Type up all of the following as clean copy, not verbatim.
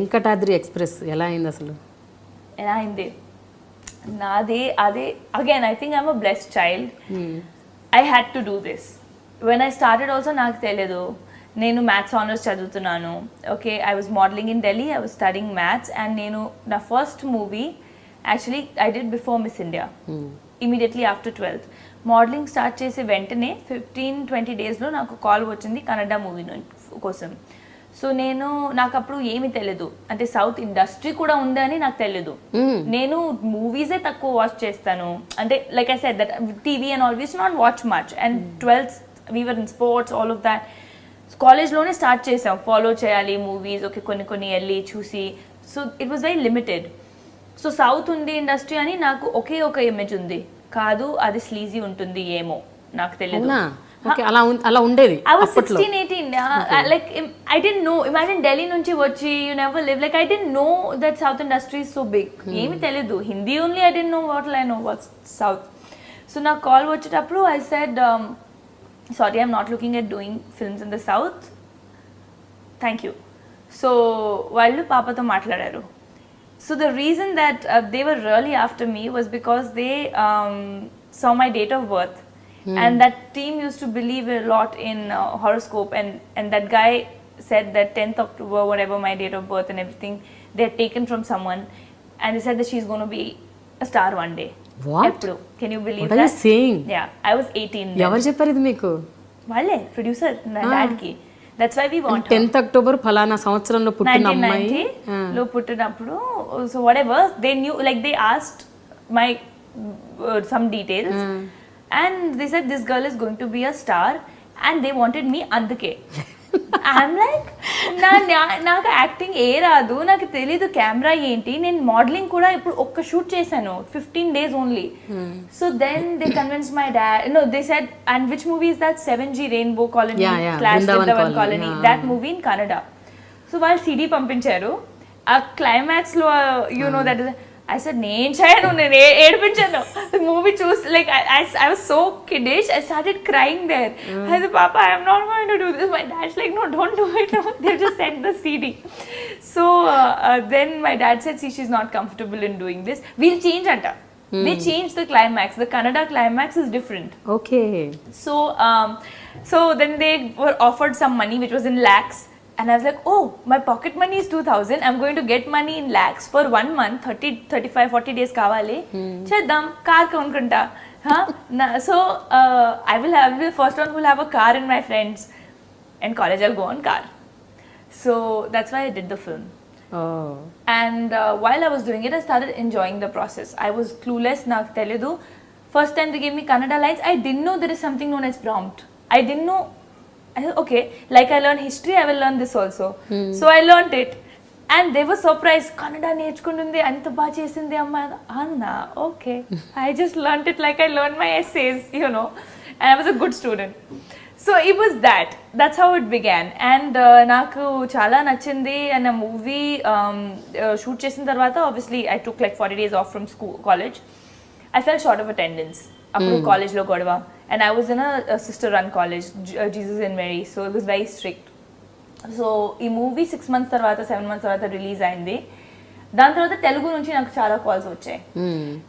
Venkatadri express ఎలా అయింది అసలు? ఎలా అయింది నాది అదే. Again I think I'm a blessed child. I had to do this. When I started also నాకు తెలియదు. నేను మ్యాథ్స్ ఆనర్స్ చదువుతున్నాను. Okay, I was modelling in Delhi. I was studying maths and నేను నా first movie actually I did before miss India, immediately after 12th. Modelling start చేసే వెంటనే 15-20 డేస్లో నాకు కాల్ వచ్చింది కన్నడ మూవీ కోసం. సో నాకు అప్పుడు ఏమీ తెలియదు, అంటే సౌత్ ఇండస్ట్రీ కూడా ఉందని నాకు తెలియదు. నేను మూవీసే తక్కువ వాచ్ చేస్తాను, అంటే like I said that TV and all we used not watch much. And 12th we were in sports, all of that. కాలేజ్లోనే స్టార్ట్ చేసాం ఫాలో చేయాలి మూవీస్. ఓకే, కొన్ని వెళ్ళి చూసి. So it was very limited. So south ఉంది industry అని నాకు ఒకే ఒక ఇమేజ్ ఉంది. కాదు, అది స్లీజీ ఉంటుంది ఏమో, నాకు తెలియదు. అలా ఉండేది. I was 16-18. Like I didn't know. Imagine Delhi నుంచి వచ్చి you never live. Like I didn't know that South industry is so big. ఏమి తెలియదు. Hindi only I didn't know. What will I know about South? So నా call వచ్చేటప్పుడు I said, sorry, I'm not looking at doing films in the South. Thank you. So వాళ్ళు పాపతో మాట్లాడారు. So the reason that they were really after me was because they saw my date of birth. And that team used to believe a lot in horoscope, and that guy said that 10th October, whatever my date of birth and everything, they had taken from someone, and they said that she's going to be a star one day. What? Can you believe that? What are you saying? Yeah, I was 18 then. Evaru chepparu idi meeku? Valle producer na dad ki. That's why we want 10th October phalana samvatsaramlo puttina ammayi 1990 lo puttinappudu. So whatever, they knew, like they asked my some details. And they said this girl is going to be a star, and they wanted me అందుకే. I'm like, నాకు acting ఏ రాదు, నాకు తెలీదు camera ఏంటి. నేను modelling కూడా ఇప్పుడు ఒక్క షూట్ చేశాను, 15 days only. So then they convince my dad. No, they said, and which movie is that? 7G rainbow colony / Brindavan colony, that movie in Kannada. So వాళ్ళు CD పంపించారు. ఆ క్లైమాక్స్ లో you know that I said, నేను చేయను, నేను ఏడిపించాను. The movie choose, like I was so kiddish, I started crying there. I said, Papa, I am not going to do this. My dad's like, no, don't do it. They just sent the CD. So then my dad said, see, she's not comfortable in doing this. We'll change anta. They changed the climax. The Kannada climax is different. Okay. So then they were offered some money, which was in lakhs. And I was like, oh, my pocket money is 2,000. I'm going to get money in lakhs for 1 month, 30, 35, 40 days kavali. Cheddam, car konkunta. So I will be the first one who will have a car in my friends. And college I'll go on car. So that's why I did the film. Oh. And while I was doing it, I started enjoying the process. I was clueless, నాకు తెలియదు. First time they gave me Kannada lines, I didn't know there is something known as prompt. I didn't know. I said, okay, like I learned history, I will learn this also. So I learned it. And they were surprised. Kannada నేర్చుకుంటుంది, అంత బాగా చేసింది అమ్మ. Anna, okay. I just learned it like I learned my essays, you know. And I was a good student. So it was that. That's how it began. And నాకు చాలా నచ్చింది. And a movie shoot చేసిన తర్వాత, obviously I took like 40 days off from school, college. I fell short of attendance. అప్పుడు కాలేజ్లో గొడవ. And I was in a sister run college, Jesus and Mary, so it was very strict. So ఈ movie 6 months తర్వాత 7 months తర్వాత release అయింది. దాని తర్వాత తెలుగు నుంచి నాకు చాలా కాల్స్ వచ్చాయి.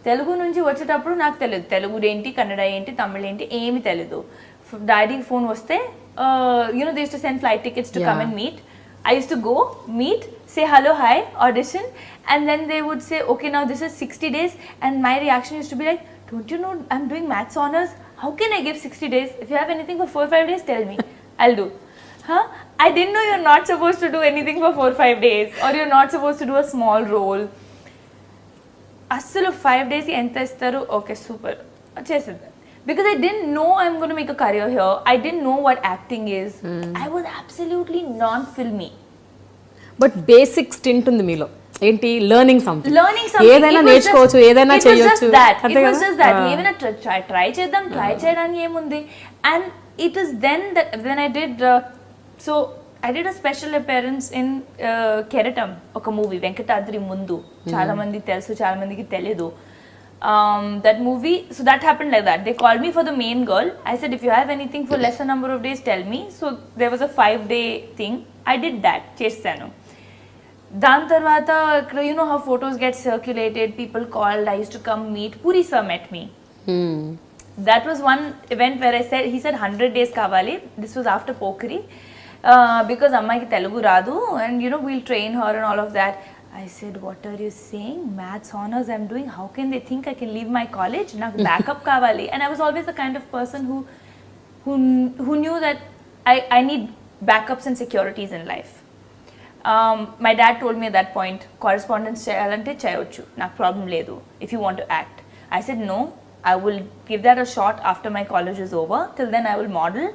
తెలుగు నుంచి వచ్చేటప్పుడు నాకు తెలియదు తెలుగు ఏంటి, కన్నడ ఏంటి, తమిళ ఏంటి, ఏమి తెలియదు. డాడీకి ఫోన్ వస్తే they used to send flight tickets to come and meet. I used to go, meet, say hello, hi, audition, and then they would say, okay, now this is 60 days, and my reaction used to be like, don't you know I'm doing maths honors? How can I give 60 days? If you have anything for 4-5 days, tell me. I'll do. I didn't know you're not supposed to do anything for 4-5 days, or you're not supposed to do a small role. Assalu 5 days ki enta istaru? Okay, super. Chesidanu. Because I didn't know I'm going to make a career here. I didn't know what acting is. I was absolutely non-filmy. But basic stint ఉంది మీలో. ఏంటి? Learning something. ఏదైనా నేర్చుకోవచ్చు, ఏదైనా చేయొచ్చు. It was just that. ఏమైనా try చేద్దాం, try చేయడానికి ఏముంది. And it is then that when I did so I did a special appearance in Keratam, ఒక మూవీ వెంకటాద్రి ముందు. చాలా మంది తెలుసు, చాలా మందికి తెలియదు. That movie, so that happened like that. They called me for the main girl. I said, if you have anything for lesser number of days, tell me. So there was a 5-day thing. I did that, చేస్తాను. దాని తర్వాత you know how photos get circulated, people called, I used to come meet. Puri sir met me. That was one event where he said 100 days kavali. This was after Pokeri. Because అమ్మాయికి తెలుగు రాదు and you know we'll train her and all of that. I said, what are you saying? Maths honors I'm doing. How can they think I can leave my college? నాకు backup kavali. And I was always the kind of person who knew that I need backups and securities in life. My dad told me at that point, correspondence cheyalante cheyochu, నాకు problem లేదు, if you want to act. I said no, I will give that a shot after my college is over. Till then I will model.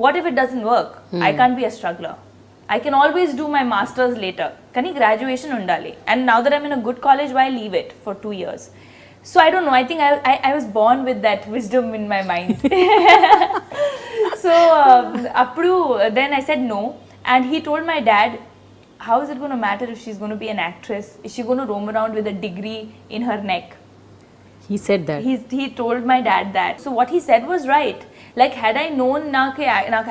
What if it doesn't work? I can't be a struggler. I can always do my masters later. Kani graduation undali. And now that I'm in a good college, why leave it for 2 years? So I don't know. I think I was born with that wisdom in my mind. So then I said no. And he told my dad, how is it going to matter if she's going to be an actress? Is she going to roam around with a degree in her neck? He said that. He told my dad that. So what he said was right. Like had I known నాకు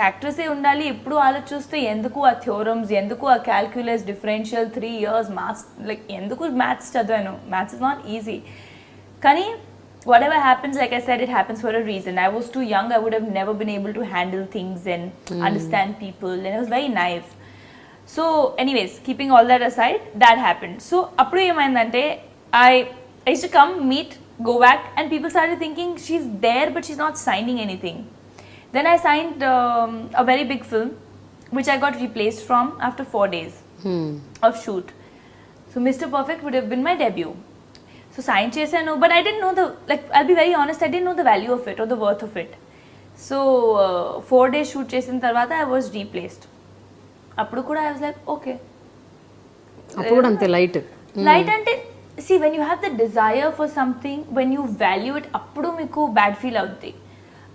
actress ఏ ఉండాలి, ఎప్పుడు ఆలోచిస్తే ఎందుకు ఆ థియోరమ్స్, ఎందుకు ఆ calculus, differential 3 years maths, like ఎందుకు maths చదివాను. Maths is not easy. కానీ whatever happens, like I said, it happens for a reason. I was too young. I would have never been able to handle things and understand people, and I was very naive. So anyways, keeping all that aside, that happened. So appudu emaindante, I used to come, meet, go back, and people started thinking she's there but she's not signing anything. Then I signed a very big film which I got replaced from after 4 days of shoot. So Mr. Perfect would have been my debut. So sign chesanu, but I didn't know I'll be very honest, I didn't know the value of it or the worth of it. So 4 days shoot chesin tarvata I was replaced. Appudu kuda I was like okay, appudu ante light ante, see, when you have the desire for something, when you value it, appudu meeku bad feel avuddi.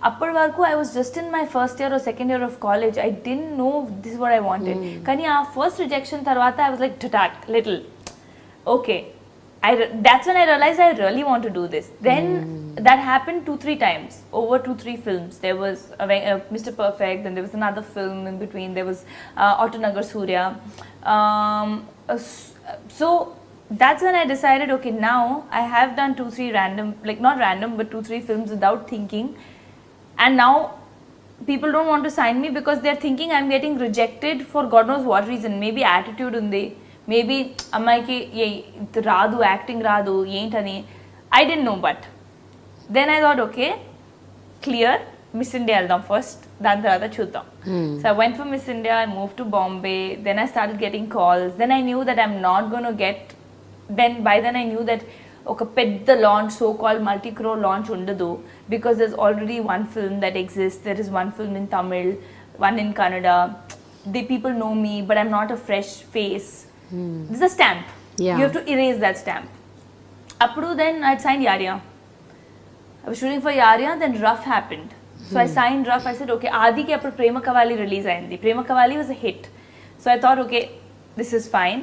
Appadu varaku I was just in my first year or second year of college. I didn't know this is what I wanted. Kani aa first rejection tarvata I was like little okay. That's when I realized I really want to do this. Then that happened 2-3 times over 2-3 films. There was Mr. Perfect, then there was another film in between. There was Autonagar Surya. So that's when I decided, okay, now I have done 2-3 random, like not random, but 2-3 films without thinking. And now people don't want to sign me because they're thinking I'm getting rejected for God knows what reason. Maybe attitude undi, maybe ammaiki raadu, acting raadu, entani. I didn't know, but then I thought, okay, clear, Miss India eldam first, dan tarvata chuddam. So I went for Miss India, I moved to Bombay, then I started getting calls. Then I knew that I'm not going to get, by then I knew that oka pedda launch, so called multi-crore launch undadu, because there's already one film that exists. There is one film in Tamil, one in Kannada. The people know me, but I'm not a fresh face. There's a stamp. Yeah. You have to erase that stamp. Appudu then I'd signed Yarya. I was shooting for Yarya, then Rough happened. So I signed Rough. I said, okay, Adi ki appudu Prema Kavali release ayindi. Prema Kavali was a hit. So I thought, okay, this is fine.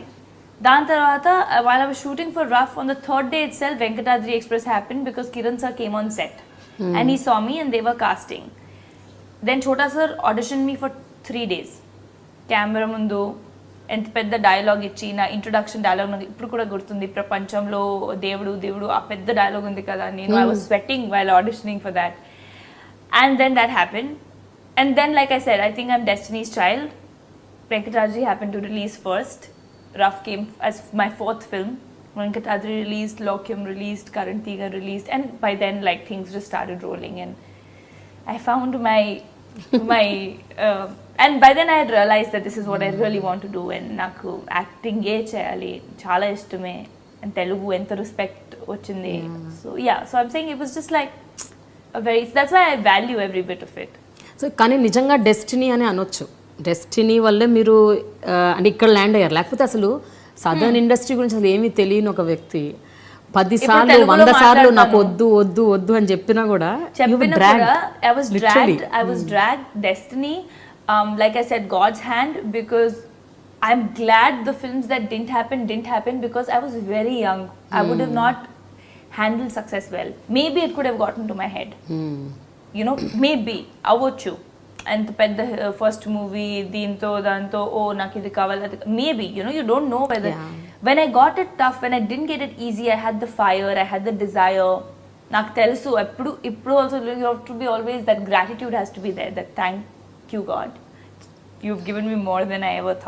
Dan tarvata, while I was shooting for Rough, on the 3rd day itself, Venkatadri Express happened because Kiran sir came on set. And he saw me and they were casting. Then Chota sir auditioned me for 3 days. Camera mundu, ఎంత పెద్ద dialogue ఇచ్చి, నా introduction dialogue నాకు ఇప్పుడు కూడా గుర్తుంది, ప్రపంచంలో దేవుడు దేవుడు ఆ పెద్ద డైలాగ్ ఉంది కదా, నేను I was sweating while auditioning for that. And then that happen. And then like I said, I think I'm destiny's child. Venkatadri happened to release first. Rough came as my 4th film. Venkatadri released, Lokyam released, Karantiga released, and by then like things just started rolling and I found my and by then I had realized that this is what I really want to do and naku acting ఏ చేయాలి చాలా ఇష్టమే and Telugu ఎంత respect వచ్చింది. So yeah, so I'm saying it was just like that's why I value every bit of it. So కానీ నిజంగా destiny అని అనొచ్చు. Destiny వల్లే మీరు అంటే ఇక్కడ ల్యాండ్ అయ్యారు. లేకపోతే అసలు సదర్న్ ఇండస్ట్రీ గురించి అసలు ఏమీ తెలియని ఒక వ్యక్తి 10 సార్లు 100 సార్లు నాకు వద్దు వద్దు వద్దు అని చెప్పినా కూడా I was dragged. Destiny, like I said, God's hand, because I'm glad the films that didn't happen because I was very young. I would have not handled success well. Maybe it could have gotten to my head. You know, maybe. Avochu. అంత పెద్ద first movie దీంతో దాంతో ఓ నాకు ఇది కావాలి maybe you don't know whether when I got it tough, when I didn't get it easy, I had the fire, I had the desire. నాకు తెలుసు ఇప్పుడు also you have to be always, that gratitude has to be there, that thank you God, you've given me more than I ever thought.